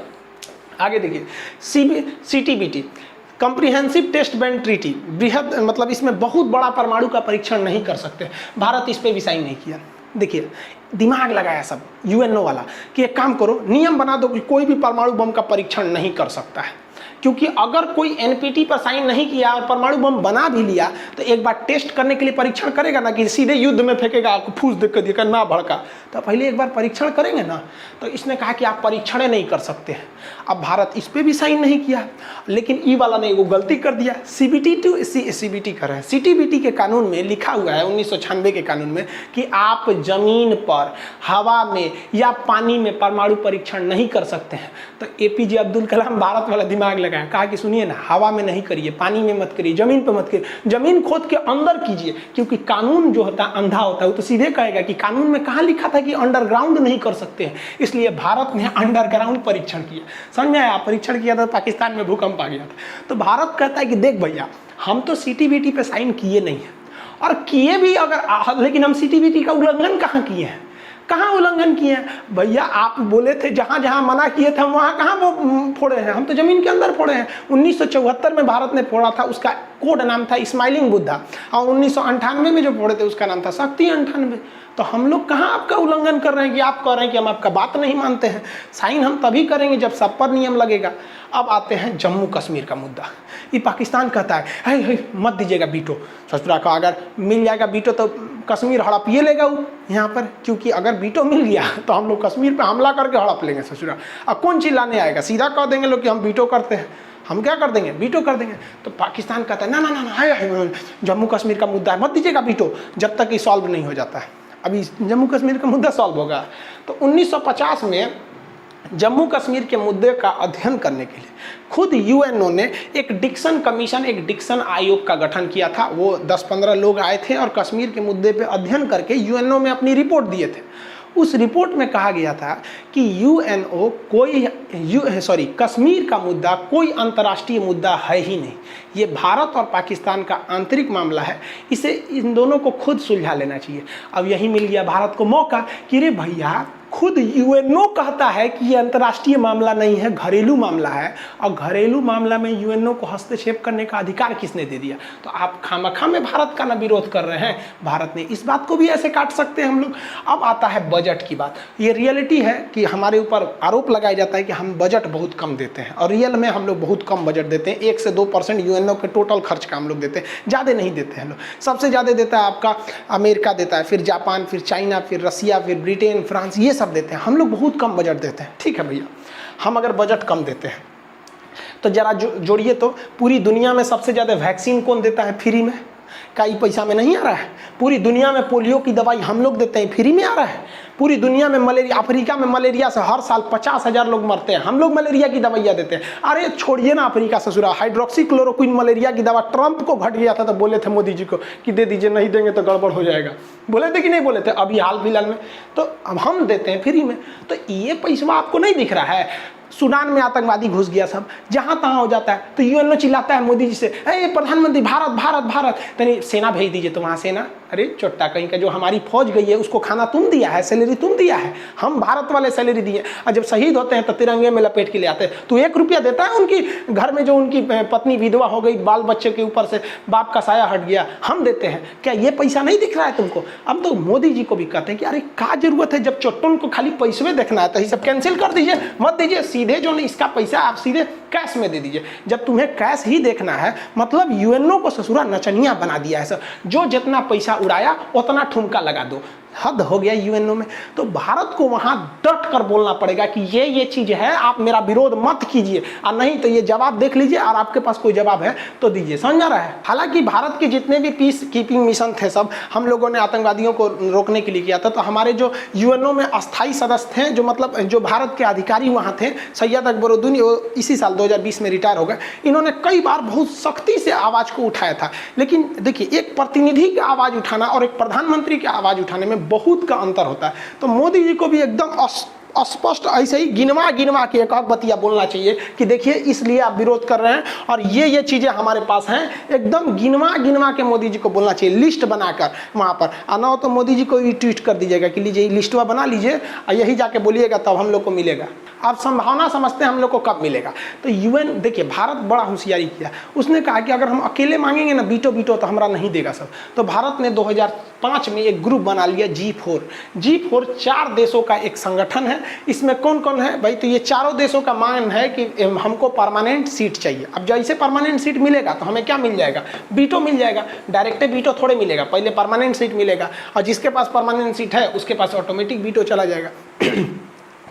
आगे देखिए, CTBT comprehensive test ban treaty, बृहद मतलब इसमें बहुत बड़ा परमाणु का परीक्षण नहीं कर सकते, भारत इस पर भी साइन नहीं किया। देखिए दिमाग लगाया सब यूएनओ वाला कि एक काम करो, नियम बना दो कि कोई भी परमाणु बम का परीक्षण नहीं कर सकता है, क्योंकि अगर कोई एनपीटी पर साइन नहीं किया और परमाणु बम बना भी लिया तो एक बार टेस्ट करने के लिए परीक्षण करेगा ना, कि सीधे युद्ध में फेंकेगा, आपको फूस देख कर दिएगा ना भड़का, तो पहले एक बार परीक्षण करेंगे ना। तो इसने कहा कि आप परीक्षण नहीं कर सकते हैं। अब भारत इस पर भी साइन नहीं किया, लेकिन ई वाला ने वो गलती कर दिया। CBT कर रहे हैं, CTBT के कानून में लिखा हुआ है 1996 के कानून में कि आप जमीन पर, हवा में या पानी में परमाणु परीक्षण नहीं कर सकते हैं। तो APJ अब्दुल कलाम भारत वाला दिमाग लगाया, कहा कि सुनिए ना, हवा में नहीं करिए, पानी में मत करिए, जमीन पे मत करिए, जमीन खोद के अंदर कीजिए, क्योंकि कानून जो होता है अंधा होता है, वो तो सीधे कहेगा कि कानून में कहाँ लिखा था कि अंडरग्राउंड नहीं कर सकते हैं। इसलिए भारत ने अंडरग्राउंड परीक्षण किया, समझ आया? परीक्षण किया था, पाकिस्तान में भूकंप आ गया था। तो भारत कहता है कि देख भैया, हम तो CTBT पे साइन किए नहीं है, और किए भी अगर, लेकिन हम CTBT का उल्लंघन कहाँ किए हैं, कहाँ उल्लंघन किए हैं भैया? आप बोले थे जहाँ जहाँ मना किए थे हम वहाँ कहाँ वो फोड़े हैं, हम तो जमीन के अंदर फोड़े हैं। 1974 में भारत ने फोड़ा था, उसका कोड नाम था स्माइलिंग बुद्धा, और 1998 में जो फोड़े थे उसका नाम था शक्ति 98। तो हम लोग कहाँ आपका उल्लंघन कर रहे हैं कि आप कह रहे हैं कि हम आपका बात नहीं मानते हैं। साइन हम तभी करेंगे जब सब पर नियम लगेगा। अब आते हैं जम्मू कश्मीर का मुद्दा। ये पाकिस्तान कहता है मत दीजिएगा वीटो, ससुरा का अगर मिल जाएगा वीटो तो कश्मीर हड़प ये लेगा वो यहाँ पर, क्योंकि अगर वीटो मिल गया तो हम लोग कश्मीर पे हमला करके हड़प लेंगे ससुरा। अब कौन चिल्लाने आएगा? सीधा कह देंगे लोग कि हम वीटो करते हैं, हम क्या कर देंगे, वीटो कर देंगे। तो पाकिस्तान कहता है ना ना ना ना, जम्मू कश्मीर का मुद्दा है, मत दीजिएगा वीटो जब तक ये सॉल्व नहीं हो जाता है। अभी जम्मू कश्मीर का मुद्दा सॉल्व होगा। तो 1950 में जम्मू कश्मीर के मुद्दे का अध्ययन करने के लिए खुद यूएनओ ने एक डिक्सन कमीशन, एक डिक्सन आयोग का गठन किया था। वो 10-15 लोग आए थे और कश्मीर के मुद्दे पे अध्ययन करके यूएनओ में अपनी रिपोर्ट दिए थे। उस रिपोर्ट में कहा गया था कि यूएनओ कश्मीर का मुद्दा कोई अंतर्राष्ट्रीय मुद्दा है ही नहीं, ये भारत और पाकिस्तान का आंतरिक मामला है, इसे इन दोनों को खुद सुलझा लेना चाहिए। अब यही मिल गया भारत को मौका कि रे भैया, खुद यूएनओ कहता है कि ये अंतर्राष्ट्रीय मामला नहीं है, घरेलू मामला है, और घरेलू मामला में यूएनओ को हस्तक्षेप करने का अधिकार किसने दे दिया? तो आप खामखा में भारत का ना विरोध कर रहे हैं, भारत ने इस बात को भी ऐसे काट सकते हैं हम लोग। अब आता है बजट की बात। ये रियलिटी है कि हमारे ऊपर आरोप लगाया जाता है कि हम बजट बहुत कम देते हैं, और रियल में हम लोग बहुत कम बजट देते हैं। 1 से 2% यूएनओ के टोटल खर्च का हम लोग देते हैं, ज़्यादा नहीं देते हैं लोग। सबसे ज़्यादा देता है आपका अमेरिका देता है, फिर जापान, फिर चाइना, फिर रसिया, फिर ब्रिटेन, फ्रांस, ये सब देते हैं। हम लोग बहुत कम बजट देते हैं। ठीक है भैया, हम अगर बजट कम देते हैं तो जरा जोड़िए तो पूरी दुनिया में सबसे ज़्यादा वैक्सीन कौन देता है फ्री में? का ये पैसा में नहीं आ रहा है? पूरी दुनिया में पोलियो की दवाई हम लोग देते हैं, फ्री में आ रहा है। पूरी दुनिया में मलेरिया, अफ्रीका में मलेरिया से हर साल 50,000 लोग मरते हैं, हम लोग मलेरिया की दवाइयाँ देते हैं। अरे छोड़िए ना अफ्रीका ससुरा, हाइड्रोक्सीक्लोरोक्विन मलेरिया की दवा ट्रंप को घट गया था तो बोले थे मोदी जी को कि दे दीजिए, नहीं देंगे तो गड़बड़ हो जाएगा। बोले थे कि नहीं बोले थे अभी हाल फिलहाल में? तो अब हम देते हैं फ्री में। तो ये पैसा आपको नहीं दिख रहा है? सूडान में आतंकवादी घुस गया, सब जहाँ तहाँ हो जाता है, तो यूएनओ चिल्लाता है मोदी जी से, अरे प्रधानमंत्री भारत भारत भारत, तनी सेना भेज दीजिए। तो वहाँ सेना, अरे चोट्टा कहीं का, जो हमारी फौज गई है उसको खाना तुम दिया है, सैलरी तुम दिया है, हम भारत वाले सैलरी दिए। और जब शहीद होते हैं तो तिरंगे में लपेट के ले आते हैं। तो 1 रुपया देता है उनकी घर में, जो उनकी पत्नी विधवा हो गई, बाल बच्चे के ऊपर से बाप का साया हट गया, हम देते हैं। क्या ये पैसा नहीं दिख रहा है तुमको? अब तो मोदी जी को भी कहते हैं कि अरे क्या जरूरत है, जब चोट्टों को खाली पैसे देखना है तो ये सब कैंसिल कर दीजिए, मत दीजिए, सीधे जो नहीं इसका पैसा आप सीधे कैश में दे दीजिए। जब तुम्हें कैश ही देखना है, मतलब यूएनओ को ससुरा नचनिया बना दिया है सर, जो जितना पैसा उड़ाया उतना ठुमका लगा दो। हद हो गया यूएनओ में। तो भारत को वहां डट कर बोलना पड़ेगा कि ये चीज है, आप मेरा विरोध मत कीजिए, और नहीं तो ये जवाब देख लीजिए, और आपके पास कोई जवाब है तो दीजिए। समझ आ रहा है? हालांकि भारत के जितने भी पीस कीपिंग मिशन थे, सब हम लोगों ने आतंकवादियों को रोकने के लिए किया था। तो हमारे जो यूएनओ में अस्थायी सदस्य थे, जो मतलब जो भारत के अधिकारी वहाँ थे, सैयद अकबरुद्दीन, इसी साल 2020 में रिटायर हो गए, इन्होंने कई बार बहुत सख्ती से आवाज़ को उठाया था। लेकिन देखिए, एक प्रतिनिधि की आवाज़ उठाना और एक प्रधानमंत्री की आवाज़ उठाने में बहुत का अंतर होता है। तो मोदी जी को भी एकदम स्पष्ट ऐसे ही गिनवा के एक बतिया बोलना चाहिए कि देखिए इसलिए आप विरोध कर रहे हैं और ये चीजें हमारे पास हैं। एकदम गिनवा के मोदी जी को बोलना चाहिए, लिस्ट बनाकर वहां पर आना हो तो मोदी जी को भी ट्वीट कर दीजिएगा कि लीजिए लिस्टवा बना लीजिए और यही जाके बोलिएगा, तब हम लोग को मिलेगा। अब संभावना समझते हैं हम लोग को कब मिलेगा। तो यूएन देखिए भारत बड़ा होशियारी किया, उसने कहा कि अगर हम अकेले मांगेंगे ना बीटो बीटो तो हमारा नहीं देगा सब। तो भारत ने 2005 में एक ग्रुप बना लिया G4। G4 4 देशों का एक संगठन है। इसमें कौन कौन है भाई, तो ये चारों देशों का मांग है कि हमको परमानेंट सीट चाहिए। अब जैसे परमानेंट सीट मिलेगा तो हमें क्या मिल जाएगा, बीटो मिल जाएगा। डायरेक्ट बीटो थोड़े मिलेगा, पहले परमानेंट सीट मिलेगा और जिसके पास परमानेंट सीट है उसके पास ऑटोमेटिक बीटो चला जाएगा।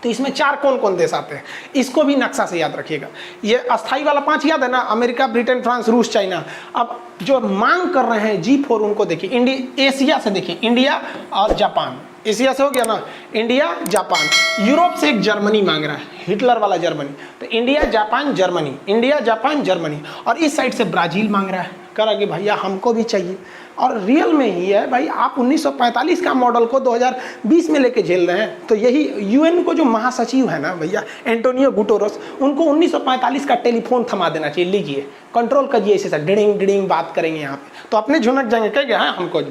तो इसमें 4 कौन कौन देश आते हैं, इसको भी नक्शा से याद रखिएगा। ये अस्थाई वाला 5 याद है ना, अमेरिका, ब्रिटेन, फ्रांस, रूस, चाइना। अब जो मांग कर रहे हैं G4 उनको देखिए, एशिया से देखिए इंडिया और जापान। एशिया से हो गया ना, इंडिया जापान। यूरोप से एक जर्मनी मांग रहा है, हिटलर वाला जर्मनी। तो India Japan Germany, India Japan Germany. और इस साइड से ब्राजील मांग रहा है, कह रहा कि भैया हमको भी चाहिए। और रियल में ही है भाई, आप 1945 का मॉडल को 2020 में लेके झेल रहे हैं। तो यही यूएन को जो महासचिव है ना भैया एंटोनियो गुटेरेस, उनको 1945 का टेलीफोन थमा देना चाहिए, लीजिए कंट्रोल करिए, ऐसे सर डिडिंग डिडिंग बात करेंगे यहाँ पे तो अपने झुनक जाएंगे, कहेंगे हाँ हमको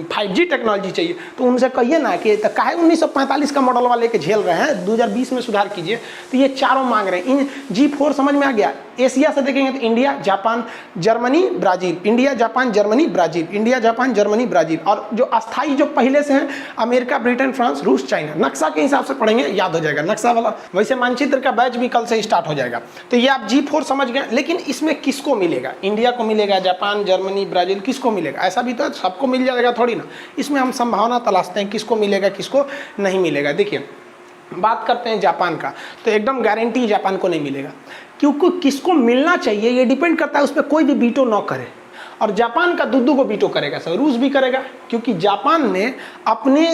5G टेक्नोलॉजी चाहिए। तो उनसे कहिए ना कि काहे 1945 का मॉडल वाले के झेल रहे हैं, 2020 में सुधार कीजिए। तो ये चारों मांग रहे हैं। इन G4 समझ में आ गया। एशिया से देखेंगे तो India Japan Germany Brazil, India Japan Germany Brazil, India Japan Germany Brazil. और जो अस्थाई जो पहले से हैं अमेरिका, ब्रिटेन, फ्रांस, रूस, चाइना। नक्शा के हिसाब से पढ़ेंगे, याद हो जाएगा नक्शा वाला। वैसे मानचित्र का बैच भी कल से स्टार्ट हो जाएगा। तो ये आप G4 समझ गए। लेकिन इसमें किसको मिलेगा, इंडिया को मिलेगा, जापान, जर्मनी, ब्राजील, किसको मिलेगा? ऐसा भी तो सबको मिल जाएगा थोड़ी ना। इसमें हम संभावना तलाशते हैं किसको मिलेगा किसको नहीं मिलेगा। देखिए बात करते हैं जापान का, तो एकदम गारंटी जापान को नहीं मिलेगा, क्योंकि किसको मिलना चाहिए ये डिपेंड करता है उस पर कोई भी बीटो न करे। और जापान का दुद्दू को बीटो करेगा सर, रूस भी करेगा, क्योंकि जापान ने अपने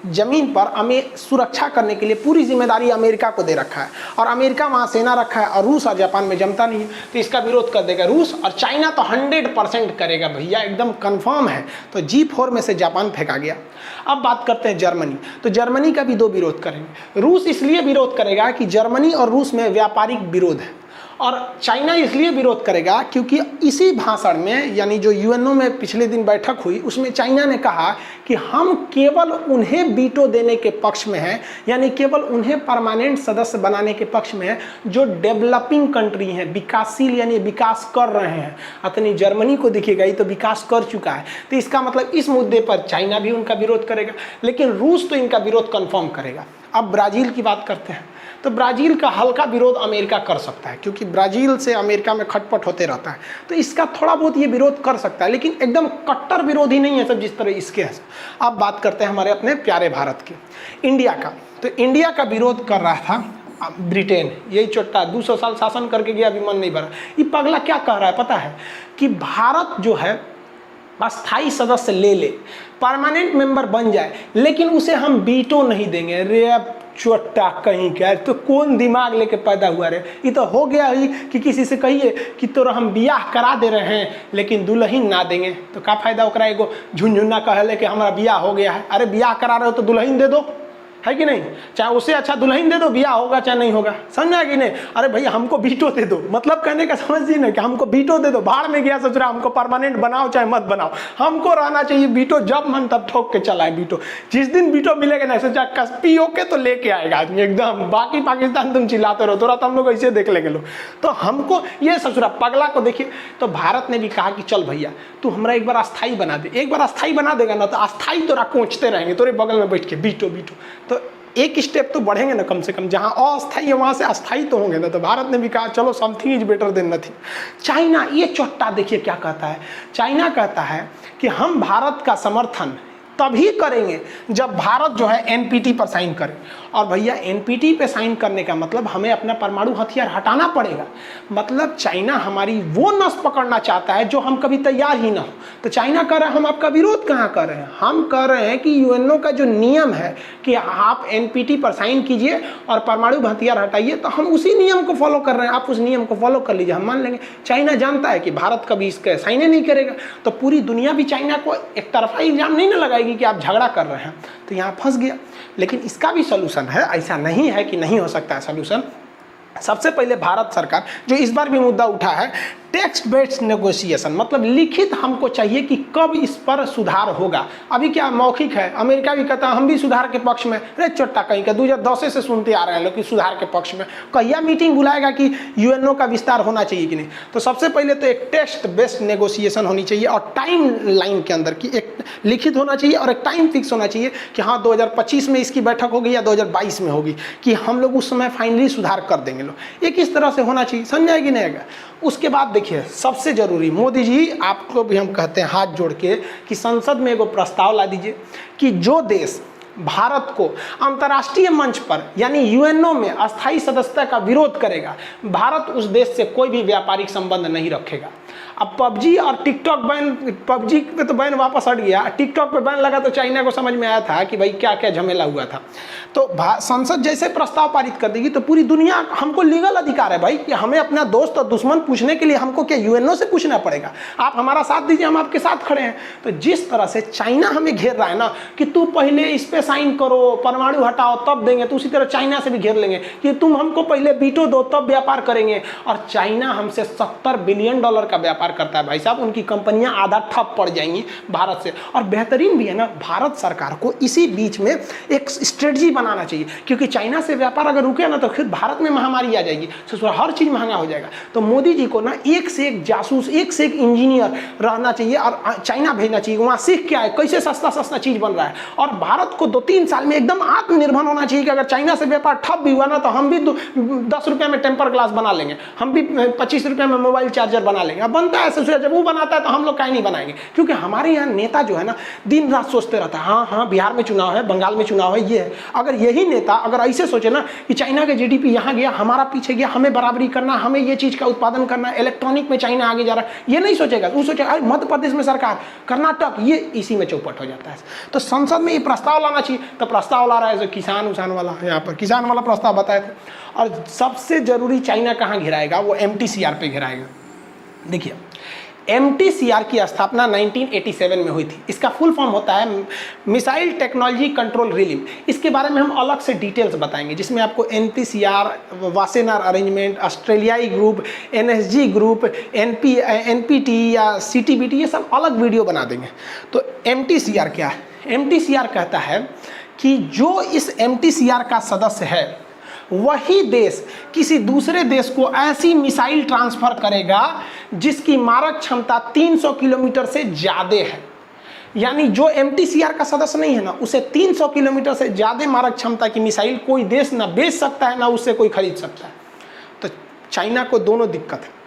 ज़मीन पर हमें सुरक्षा करने के लिए पूरी जिम्मेदारी अमेरिका को दे रखा है और अमेरिका वहाँ सेना रखा है और रूस और जापान में जमता नहीं है, तो इसका विरोध कर देगा रूस। और चाइना तो 100% करेगा भैया, एकदम कन्फर्म है। तो G4 में से जापान फेंका गया। अब बात करते हैं जर्मनी, तो जर्मनी का भी 2 विरोध करेंगे। रूस इसलिए विरोध करेगा कि जर्मनी और रूस में व्यापारिक विरोध है, और चाइना इसलिए विरोध करेगा क्योंकि इसी भाषण में यानी जो यूएनओ में पिछले दिन बैठक हुई उसमें चाइना ने कहा कि हम केवल उन्हें वीटो देने के पक्ष में हैं, यानी केवल उन्हें परमानेंट सदस्य बनाने के पक्ष में है जो डेवलपिंग कंट्री हैं, विकासशील यानी विकास कर रहे हैं। अपनी जर्मनी को देखिएगा ये तो विकास कर चुका है। तो इसका मतलब इस मुद्दे पर चाइना भी उनका विरोध करेगा, लेकिन रूस तो इनका विरोध कन्फर्म करेगा। अब ब्राज़ील की बात करते हैं, तो ब्राज़ील का हल्का विरोध अमेरिका कर सकता है, क्योंकि ब्राज़ील से अमेरिका में खटपट होते रहता है, तो इसका थोड़ा बहुत ये विरोध कर सकता है, लेकिन एकदम कट्टर विरोधी नहीं है सब जिस तरह इसके है। अब बात करते हैं हमारे अपने प्यारे भारत की, इंडिया का। तो इंडिया का विरोध कर रहा था ब्रिटेन, यही चोट्टा 200 साल शासन करके गया, अभी मन नहीं भरा। ये पगला क्या कह रहा है पता है, कि भारत जो है अस्थाई सदस्य ले ले, परमानेंट मेंबर बन जाए, लेकिन उसे हम वीटो नहीं देंगे। रे चोट्टा कहीं क्या, तो कौन दिमाग लेके पैदा हुआ रे? ये तो हो गया ही कि किसी से कहिए कि तोरा हम बियाह करा दे रहे हैं लेकिन दुल्हन ना देंगे, तो क्या फायदा ओकरा एगो झुनझुना कहले कि हमारा बियाह हो गया है। अरे बियाह करा रहे हो तो दुल्हन दे दो, है कि नहीं? चाहे उससे अच्छा दुल्हन दे दो, बियाह होगा चाहे नहीं होगा, समझा कि नहीं? अरे भैया हमको वीटो दे दो, मतलब कहने का समझिए ना कि हमको वीटो दे दो, भाड़ में गया ससुरा, हमको परमानेंट बनाओ चाहे मत बनाओ, हमको रहना चाहिए वीटो, जब मन तब ठोक के चलाए वीटो। जिस दिन वीटो मिलेगा ना सोचा पी के तो लेके आएगा आदमी एकदम, बाकी पाकिस्तान तुम चिल्लाते रहो, थोड़ा तो हम लोग ऐसे देख लेंगे लोग। तो हमको ये ससुरा पगला को देखिए, तो भारत ने भी कहा कि चल भैया तू हमारा एक बार अस्थाई बना दे। एक बार अस्थाई बना देगा ना तो अस्थाई तोरा कोचते रहेंगे तोरे बगल में बैठ के वीटो वीटो। तो एक स्टेप तो बढ़ेंगे ना कम से कम, जहाँ अस्थाई है वहाँ से अस्थाई तो होंगे ना। तो भारत ने भी कहा चलो something is better than nothing. China ये चोट्टा देखिए क्या कहता है, चाइना कहता है कि हम भारत का समर्थन तभी करेंगे जब भारत जो है एनपीटी पर साइन करे। और भैया एनपीटी पे साइन करने का मतलब हमें अपना परमाणु हथियार हटाना पड़ेगा, मतलब चाइना हमारी वो नस पकड़ना चाहता है जो हम कभी तैयार ही ना हो। तो चाइना कह रहा है हम आपका विरोध कहाँ कर रहे हैं, हम कह रहे हैं कि यूएनओ का जो नियम है कि आप एनपीटी पर साइन कीजिए और परमाणु हथियार हटाइए, तो हम उसी नियम को फॉलो कर रहे हैं, आप उस नियम को फॉलो कर लीजिए, हम मान लेंगे। चाइना जानता है कि भारत कभी इसके साइन नहीं करेगा, तो पूरी दुनिया भी चाइना को एक तरफा इल्जाम नहीं ना लगाएगी कि आप झगड़ा कर रहे हैं, तो यहाँ फंस गया। लेकिन इसका भी सलूशन है, ऐसा नहीं है कि नहीं हो सकता है सलूशन। सबसे पहले भारत सरकार जो इस बार भी मुद्दा उठा है टेक्स्ट बेस्ड नेगोशिएशन, मतलब लिखित हमको चाहिए कि कब इस पर सुधार होगा। अभी क्या मौखिक है, अमेरिका भी कहता है हम भी सुधार के पक्ष में, अरे चोट्टा कहीं का 2010 से सुनते आ रहे हैं लोग कि सुधार के पक्ष में। कहिया मीटिंग बुलाएगा कि यूएनओ का विस्तार होना चाहिए कि नहीं। तो सबसे पहले तो एक टेक्स्ट बेस्ड नेगोशिएशन होनी चाहिए और टाइम लाइन के अंदर की एक लिखित होना चाहिए और एक टाइम फिक्स होना चाहिए कि हाँ 2025 में इसकी बैठक होगी या 2022 में होगी, कि हम लोग उस समय फाइनली सुधार कर देंगे लोग। एक इस तरह से होना चाहिए, समझाएगी कि नहीं आएगा। उसके बाद देखिए सबसे जरूरी, मोदी जी आपको भी हम कहते हैं हाथ जोड़ के कि संसद में एगो प्रस्ताव ला दीजिए कि जो देश भारत को अंतर्राष्ट्रीय मंच पर यानी यूएनओ में अस्थायी सदस्यता का विरोध करेगा, भारत उस देश से कोई भी व्यापारिक संबंध नहीं रखेगा। अब पबजी और टिकटॉक बैन, पबजी पे तो बैन वापस हट गया, टिकटॉक पे बैन लगा तो चाइना को समझ में आया था कि भाई क्या क्या झमेला हुआ था। तो संसद जैसे प्रस्ताव पारित कर देगी तो पूरी दुनिया, हमको लीगल अधिकार है भाई कि हमें अपना दोस्त और दुश्मन पूछने के लिए हमको क्या यूएनओ से पूछना पड़ेगा, आप हमारा साथ दीजिए हम आपके साथ खड़े हैं। तो जिस तरह से चाइना हमें घेर रहा है ना कि तू पहले इस पे साइन करो, परमाणु हटाओ तब देंगे, तो उसी तरह चाइना से भी घेर लेंगे कि तुम हमको पहले वीटो दो तब व्यापार करेंगे। और चाइना हमसे $70 बिलियन का व्यापार करता है भाई साहब, उनकी कंपनियां आधा ठप पड़ जाएंगी भारत से। और बेहतरीन भी है ना, भारत सरकार को इसी बीच में एक स्ट्रेटजी बनाना चाहिए, क्योंकि चाइना से व्यापार अगर रुके ना तो फिर भारत में महामारी आ जाएगी, तो हर चीज महंगा हो जाएगा। तो मोदी जी को ना एक से एक जासूस, एक से एक इंजीनियर रहना चाहिए और चाइना भेजना चाहिए, वहां सीख क्या है, कैसे सस्ता सस्ता चीज बन रहा है। और भारत को 2-3 साल में एकदम आत्मनिर्भर होना चाहिए कि अगर चाइना से व्यापार ठप भी हुआ ना तो हम भी 10 रुपये में टेम्पर ग्लास बना लेंगे, हम भी 25 रुपये में मोबाइल चार्जर बना लेंगे। अब बनता है ऐसे, जब वो बनाता है तो हम लोग काहे नहीं बनाएंगे। क्योंकि हमारे यहाँ नेता जो है ना दिन रात सोचते रहता है हाँ हाँ बिहार में चुनाव है, बंगाल में चुनाव है, ये है। अगर यही नेता अगर ऐसे सोचे ना कि चाइना के जीडीपी यहाँ गया, हमारा पीछे गया, हमें बराबरी करना, हमें ये चीज का उत्पादन करना, इलेक्ट्रॉनिक में चाइना आगे जा रहा है, ये नहीं सोचेगा। वो सोचेगा अरे मध्य प्रदेश में सरकार, कर्नाटक, ये इसी में चौपट हो जाता है। तो संसद में ये प्रस्ताव लाना चाहिए। तो प्रस्ताव ला रहा है जो किसान उसान वाला, यहाँ पर किसान वाला प्रस्ताव बताए थे। और सबसे जरूरी चाइना कहाँ घिराएगा, वो MTCR पे घिराएगा। देखिए MTCR की स्थापना 1987 में हुई थी। इसका फुल फॉर्म होता है मिसाइल टेक्नोलॉजी कंट्रोल रिलीम। इसके बारे में हम अलग से डिटेल्स बताएंगे, जिसमें आपको MTCR, वासेनार अरेंजमेंट, ऑस्ट्रेलियाई ग्रुप, NSG ग्रुप, NPT या CTBT, ये सब अलग वीडियो बना देंगे। तो MTCR क्या है? MTCR कहता है कि जो इस MTCR का सदस्य है वही देश किसी दूसरे देश को ऐसी मिसाइल ट्रांसफर करेगा जिसकी मारक क्षमता 300 किलोमीटर से ज़्यादा है। यानी जो MTCR का सदस्य नहीं है ना, उसे 300 किलोमीटर से ज़्यादा मारक क्षमता की मिसाइल कोई देश ना बेच सकता है ना उससे कोई खरीद सकता है। तो चाइना को दोनों दिक्कत है।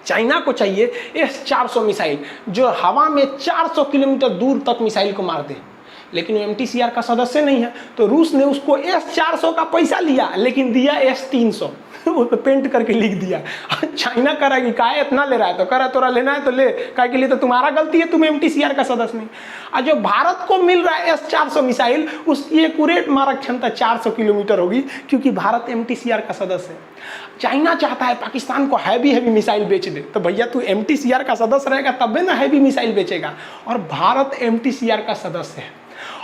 चाइना को चाहिए S-400 मिसाइल जो हवा में 400 किलोमीटर दूर तक मिसाइल को मार दे, लेकिन वो MTCR का सदस्य नहीं है। तो रूस ने उसको S-400 का पैसा लिया लेकिन दिया S-300 वो पेंट करके लिख दिया। चाइना कह रहा है कि काहे इतना ले रहा है, तो कह रहा है तोरा लेना है तो ले, काहे के लिए, तो तुम्हारा गलती है, तुम MTCR का सदस्य नहीं। और जो भारत को मिल रहा है S-400 मिसाइल, उसकी एक्यूरेट मारक क्षमता 400 किलोमीटर होगी, क्योंकि भारत MTCR का सदस्य है। चाइना चाहता है पाकिस्तान को हैवी मिसाइल बेच दे, तो भैया तू MTCR का सदस्य रहेगा तब ना हैवी मिसाइल बेचेगा। और भारत MTCR का सदस्य है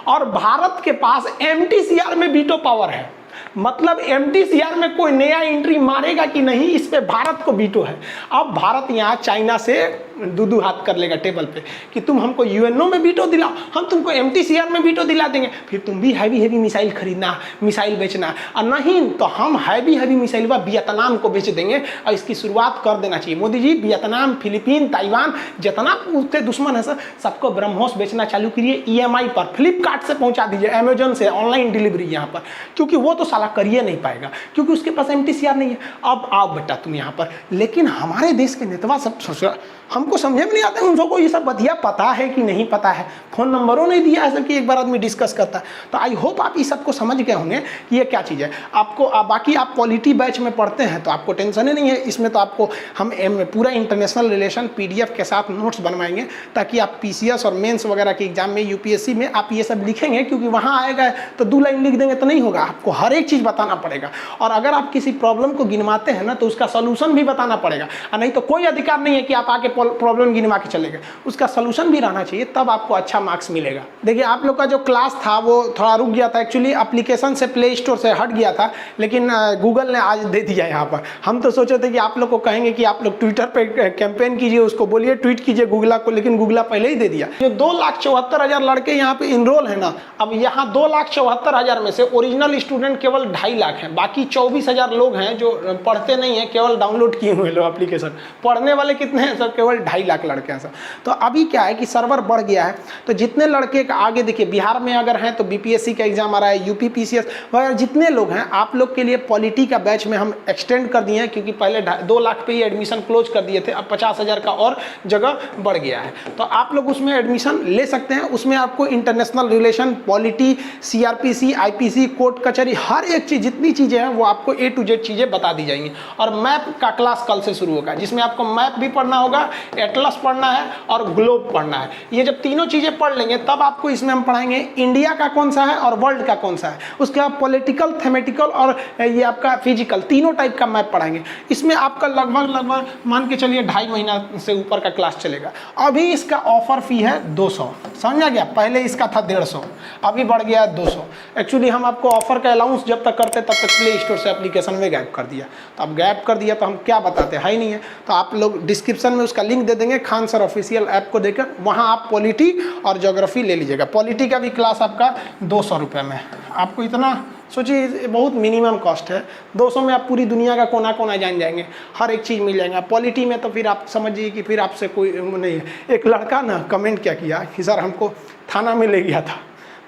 और भारत के पास MTCR में वीटो पावर है। मतलब MTCR में कोई नया एंट्री मारेगा कि नहीं, इस पे भारत को वीटो है। अब भारत यहाँ चाइना से दू हाथ कर लेगा टेबल पे कि तुम हमको यूएनओ में वीटो दिलाओ, हम तुमको MTCR में वीटो दिला देंगे, फिर तुम भी हैवी मिसाइल खरीदना, मिसाइल बेचना, और नहीं तो हम हैवी मिसाइल वियतनाम को बेच देंगे। और इसकी शुरुआत कर देना चाहिए Modi ji. Vietnam, Philippine, Taiwan, जितना उसके दुश्मन है सर, सबको ब्रह्मोस बेचना चालू करिए EMI पर, फ्लिपकार्ट से पहुंचा दीजिए, अमेजोन से ऑनलाइन डिलीवरी यहाँ पर, क्योंकि वो तो साला करिए नहीं पाएगा क्योंकि उसके पास MTCR नहीं है। अब आओ बेटा तुम यहाँ पर। लेकिन हमारे देश के नेता सब हमको समझे में नहीं आता है, उन सबको ये सब बतिया पता है कि नहीं पता है, फोन नंबरों नहीं दिया है सब कि एक बार आदमी डिस्कस करता है। तो आई होप आप इस सबको समझ गए होंगे कि ये क्या चीज़ है। आपको बाकी आप पॉलिटी बैच में पढ़ते हैं तो आपको टेंशन ही नहीं है। इसमें तो आपको हम पूरा इंटरनेशनल रिलेशन PDF के साथ नोट्स बनवाएंगे, ताकि आप PCS और मेंस वगैरह के एग्जाम में, UPSC में आप ये सब लिखेंगे, क्योंकि वहाँ आएगा तो 2 लाइन लिख देंगे तो नहीं होगा, आपको हर एक चीज़ बताना पड़ेगा। और अगर आप किसी प्रॉब्लम को गिनवाते हैं ना तो उसका सोल्यूशन भी बताना पड़ेगा। और नहीं तो कोई अधिकार नहीं है कि आप आके प्रॉब्लम गिनवा के चले गए, उसका सोल्यूशन भी रहना चाहिए, तब आपको अच्छा मार्क्स मिलेगा। देखिए आप लोग का जो क्लास था वो थोड़ा रुक गया था, एक्चुअली एप्लीकेशन से प्ले स्टोर से हट गया था, लेकिन गूगल ने आज दे दिया यहाँ पर। हम तो सोचे थे कि आप लोग को कहेंगे कि आप लोग ट्विटर पे कैंपेन कीजिए, उसको बोलिए ट्वीट कीजिए गूगला को, लेकिन गूगला पहले ही दे दिया। जो 2,74,000 लड़के यहाँ पे इनरोल है ना, अब यहाँ 2,74,000 में से ओरिजिनल स्टूडेंट केवल 2.5 लाख हैं, बाकी 24,000 लोग हैं जो पढ़ते नहीं हैं, केवल डाउनलोड किए हुए लोग एप्लीकेशन। पढ़ने वाले कितने हैं सर? केवल 2.5 लाख लड़के हैं सर। तो अभी क्या है कि सर्वर बढ़ गया है, तो जितने लड़के आगे देखिए बिहार में अगर हैं तो बीपीएससी का एग्जाम आ रहा है, यूपी पीसीएस वगैरह जितने लोग हैं, आप लोग के लिए पॉलिटी का बैच में हम एक्सटेंड कर दिए हैं, क्योंकि पहले 2 लाख पे ही एडमिशन क्लोज कर दिए थे, अब 50,000 का और जगह बढ़ गया है, तो आप लोग उसमें एडमिशन ले सकते हैं। उसमें आपको international relation, polity, CrPC, IPC, court कचहरी, हर एक चीज़ जितनी चीज़ें हैं वो आपको A to Z चीज़ें बता दी जाएंगी। और मैप का क्लास कल से शुरू होगा, जिसमें आपको मैप भी पढ़ना होगा, एटलस पढ़ना है और ग्लोब पढ़ना है। ये जब तीनों चीज़ें पढ़ लेंगे तब आपको इसमें हम पढ़ाएंगे इंडिया का कौन सा है और वर्ल्ड का कौन सा है, उसके बाद पॉलिटिकल, थेमेटिकल और ये आपका फिजिकल, तीनों टाइप का मैप पढ़ाएंगे। इसमें आपका लगभग मान के चलिए 2.5 महीना से ऊपर का क्लास चलेगा। अभी इसका ऑफर फी है 200, समझा गया? पहले इसका था 150, अभी बढ़ गया 200। एक्चुअली हम आपको ऑफर का अलाउंस जब तक करते तब तक प्ले स्टोर से एप्लीकेशन में गायब कर दिया, तो अब गायब कर दिया तो हम क्या बताते, है ही नहीं है। तो आप लोग डिस्क्रिप्शन में उसका लिंक दे देंगे, खान सर ऑफिशियल ऐप को देकर, वहाँ आप पॉलिटी और ज्योग्राफी ले लीजिएगा। पॉलिटी का भी क्लास आपका 200 रुपये में, आपको इतना सोचिए बहुत मिनिमम कॉस्ट है। 200 में आप पूरी दुनिया का कोना कोना जान जाएंगे, हर एक चीज़ मिल जाएगा। पॉलिटी में तो फिर आप समझिए कि फिर आपसे कोई नहीं है। एक लड़का ना कमेंट क्या किया कि सर हमको थाना में ले गया था,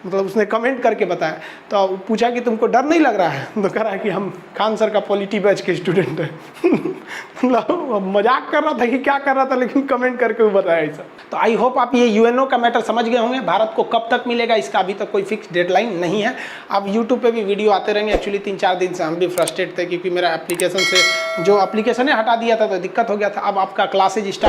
मतलब उसने कमेंट करके बताया, तो पूछा कि तुमको डर नहीं लग रहा है, तो कह रहा है कि हम खान सर का पॉलिटी बैच के स्टूडेंट हैं। मतलब मजाक कर रहा था कि क्या कर रहा था, लेकिन कमेंट करके वो बताया ऐसा। तो आई होप आप ये यूएनओ का मैटर समझ गए होंगे। भारत को कब तक मिलेगा इसका अभी तक कोई फिक्स डेडलाइन नहीं है। अब यूट्यूब पे भी वीडियो आते रहेंगे। एक्चुअली 3-4 दिन से हम भी फ्रस्ट्रेट थे, क्योंकि मेरा एप्लीकेशन से जो एप्लीकेशन हटा दिया था तो दिक्कत हो गया था। अब आपका क्लासेज स्टार्ट